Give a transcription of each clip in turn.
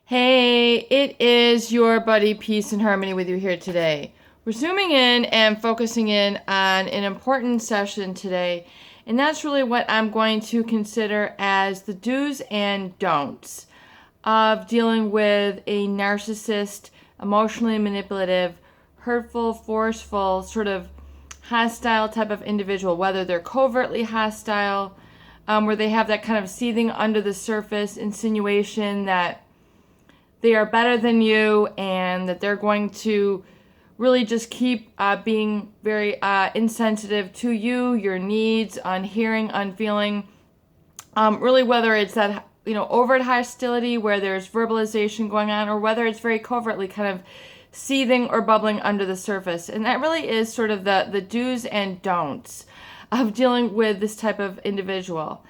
Hey, it is your buddy Peace and Harmony with you here today. We're zooming in and focusing in on an important session today, and that's really what I'm going to consider as the do's and don'ts of dealing with a narcissist, emotionally manipulative, hurtful, forceful, sort of hostile type of individual, whether they're covertly hostile, where they have that kind of seething under the surface insinuation that they are better than you and that they're going to really just keep being very insensitive to you, your needs, unhearing, unfeeling. Really, whether it's that overt hostility where there's verbalization going on, or whether it's very covertly kind of seething or bubbling under the surface. And that really is sort of the do's and don'ts of dealing with this type of individual.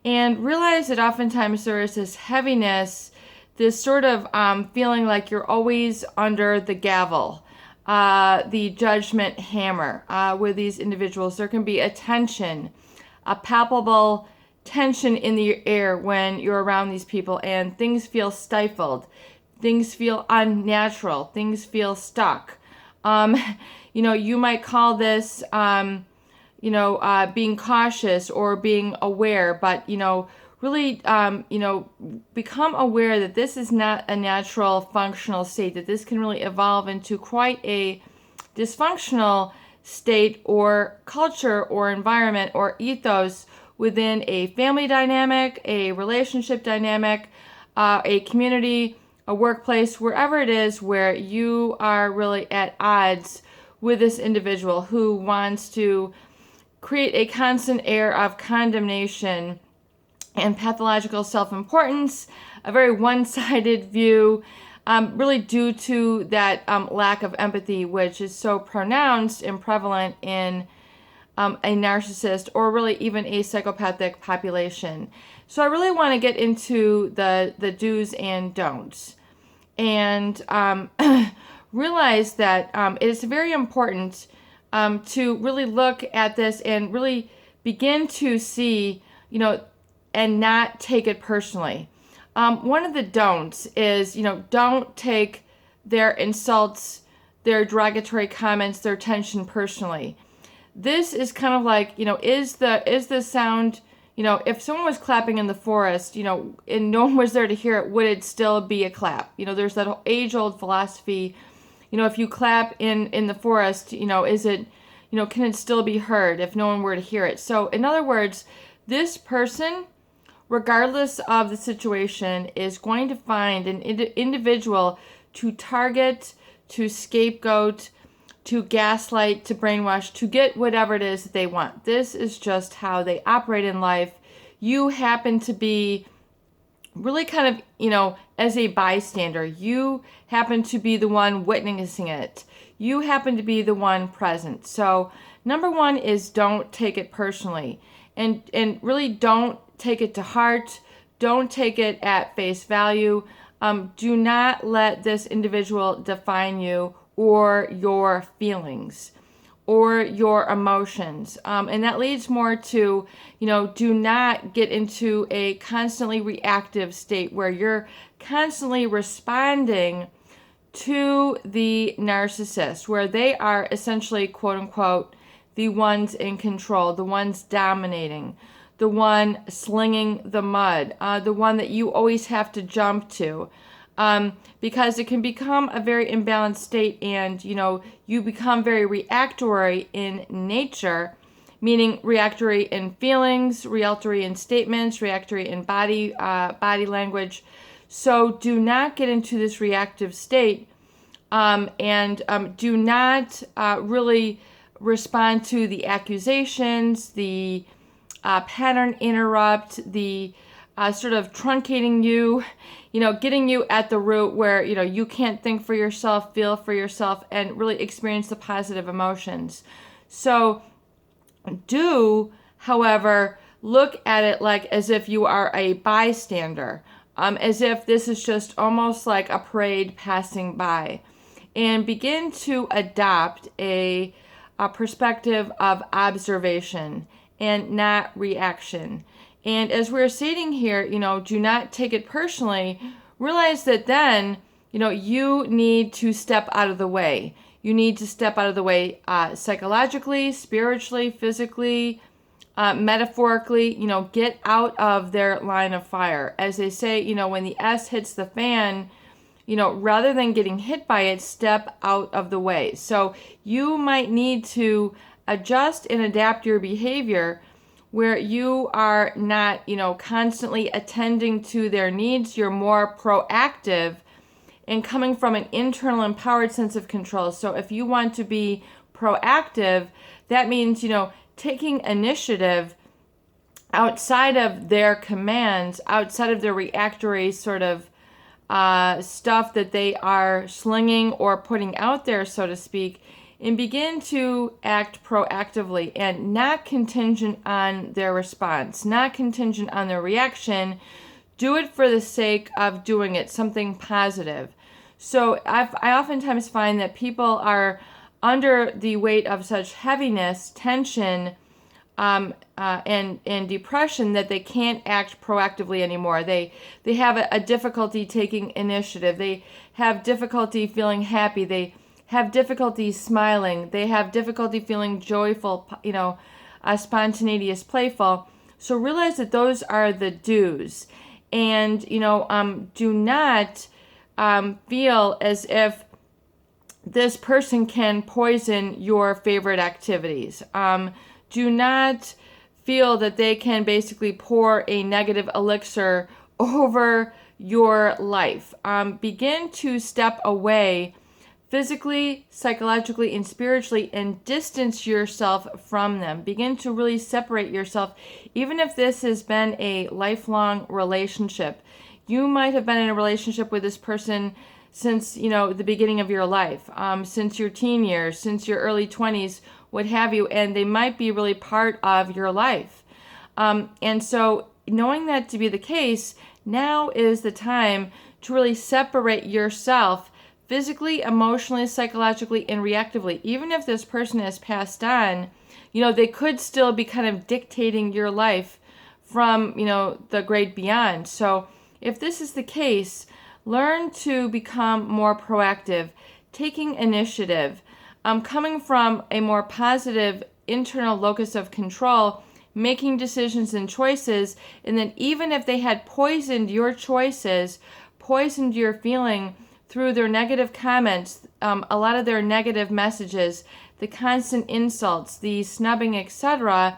And realize that oftentimes there is this heaviness, this sort of feeling like you're always under the gavel, the judgment hammer with these individuals. There can be a tension, a palpable tension in the air when you're around these people, and things feel stifled, things feel unnatural, things feel stuck. You might call this, being cautious or being aware, but, really, become aware that this is not a natural functional state, that this can really evolve into quite a dysfunctional state or culture or environment or ethos within a family dynamic, a relationship dynamic, a community, a workplace, wherever it is where you are really at odds with this individual who wants to create a constant air of condemnation and pathological self-importance, a very one-sided view, really due to that lack of empathy, which is so pronounced and prevalent in a narcissist or really even a psychopathic population. So I really want to get into the do's and don'ts and realize that it is very important to really look at this and really begin to see, and not take it personally. One of the don'ts is, don't take their insults, their derogatory comments, their tension personally. This is kind of like, is the sound, if someone was clapping in the forest, and no one was there to hear it, would it still be a clap? There's that age-old philosophy, if you clap in the forest, is it, can it still be heard if no one were to hear it? So in other words, this person, regardless of the situation, is going to find an individual to target, to scapegoat, to gaslight, to brainwash, to get whatever it is that they want. This is just how they operate in life. You happen to be really kind of, as a bystander. You happen to be the one witnessing it. You happen to be the one present. So number one is don't take it personally. And really don't take it to heart. Don't take it at face value. Do not let this individual define you or your feelings or your emotions. And that leads more to, do not get into a constantly reactive state where you're constantly responding to the narcissist, where they are essentially, quote unquote, the ones in control, the ones dominating, the one slinging the mud, the one that you always have to jump to, because it can become a very imbalanced state, and you become very reactory in nature, meaning reactory in feelings, reactory in statements, reactory in body language. So do not get into this reactive state, and do not really respond to the accusations, the pattern interrupt, the sort of truncating you, getting you at the root where, you can't think for yourself, feel for yourself, and really experience the positive emotions. So do, however, look at it like as if you are a bystander, as if this is just almost like a parade passing by, and begin to adopt a perspective of observation and not reaction. And as we're stating here, do not take it personally. realize that then, you need to step out of the way. You need to step out of the way psychologically, spiritually, physically, metaphorically, get out of their line of fire. As they say, when the S hits the fan, rather than getting hit by it, step out of the way. So you might need to adjust and adapt your behavior where you are not, constantly attending to their needs. You're more proactive and coming from an internal empowered sense of control. So if you want to be proactive, that means, taking initiative outside of their commands, outside of their reactory sort of stuff that they are slinging or putting out there, so to speak, and begin to act proactively and not contingent on their response, not contingent on their reaction. Do it for the sake of doing it, something positive. So I oftentimes find that people are under the weight of such heaviness, tension, and depression that they can't act proactively anymore. They have a difficulty taking initiative. They have difficulty feeling happy. They have difficulty smiling. They have difficulty feeling joyful, spontaneous, playful. So realize that those are the do's. And, do not feel as if this person can poison your favorite activities. Do not feel that they can basically pour a negative elixir over your life. Begin to step away physically, psychologically, and spiritually, and distance yourself from them. Begin to really separate yourself. Even if this has been a lifelong relationship, you might have been in a relationship with this person since, the beginning of your life, since your teen years, since your early 20s, what have you, and they might be really part of your life. And so knowing that to be the case, now is the time to really separate yourself physically, emotionally, psychologically, and reactively. Even if this person has passed on, they could still be kind of dictating your life from, the great beyond. So if this is the case, learn to become more proactive, taking initiative, coming from a more positive internal locus of control, making decisions and choices, and then even if they had poisoned your choices, poisoned your feeling through their negative comments, a lot of their negative messages, the constant insults, the snubbing, etc.,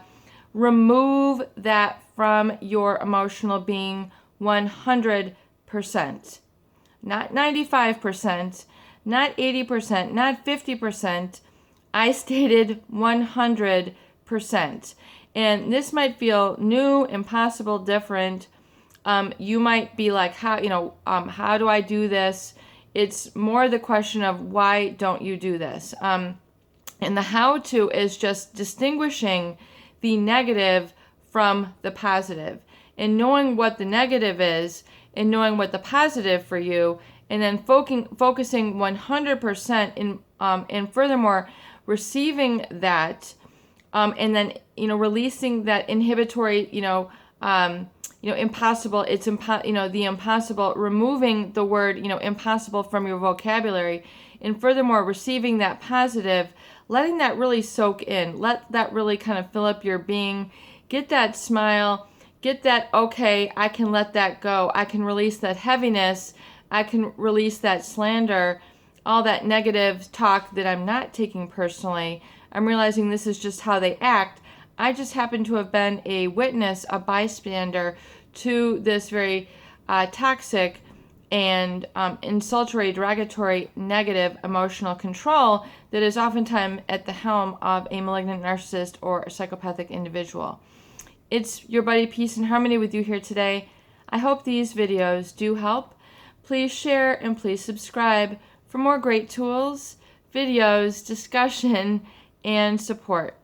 remove that from your emotional being 100%. Not 95%, not 80%, not 50%. I stated 100%. And this might feel new, impossible, different. You might be like, how do I do this? It's more the question of why don't you do this? And the how to is just distinguishing the negative from the positive and knowing what the negative is and knowing what the positive for you, and then focusing 100% in, and furthermore, receiving that, and then, releasing that inhibitory, impossible, the impossible, removing the word, impossible from your vocabulary, and furthermore, receiving that positive, letting that really soak in, let that really kind of fill up your being, get that smile, get that, okay, I can let that go, I can release that heaviness, I can release that slander, all that negative talk that I'm not taking personally. I'm realizing this is just how they act. I just happen to have been a witness, a bystander to this very toxic and insultory, derogatory, negative emotional control that is oftentimes at the helm of a malignant narcissist or a psychopathic individual. It's your buddy Peace and Harmony with you here today. I hope these videos do help. Please share and please subscribe for more great tools, videos, discussion, and support.